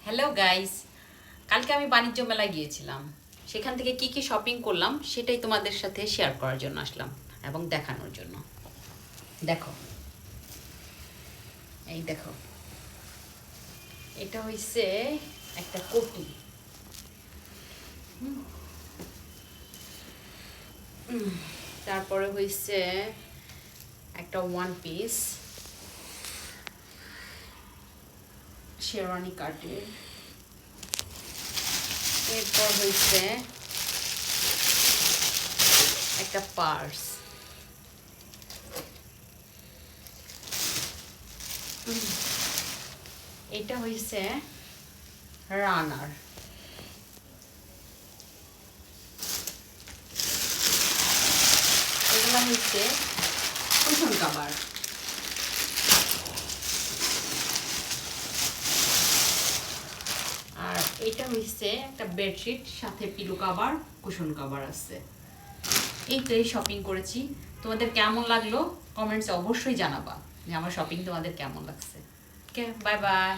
Hello guys, কালকে আমি বাণিজ্য মেলায় গিয়েছিলাম। সেখান থেকে কি কি শপিং করলাম সেটাই তোমাদের সাথে শেয়ার করার জন্য আসলাম এবং দেখানোর জন্য। দেখো, এই দেখো, এটা হইছে একটা কোটি। তারপরে হইছে একটা ওয়ান পিস শেরওয়ানি কাটের। এরপর হইছে একটা পার্স। এটা হইছে রানার। এগুলা হইছে কুশন কাভার। আর এটা হইছে একটা বেডশিট, সাথে পিলো কাভার, কুশন কাভার আছে। এই তো এই শপিং করেছি। তোমাদের কেমন লাগলো কমেন্টসে অবশ্যই জানাবা যে আমার শপিং তোমাদের কেমন লাগছে। ওকে, বাই বাই।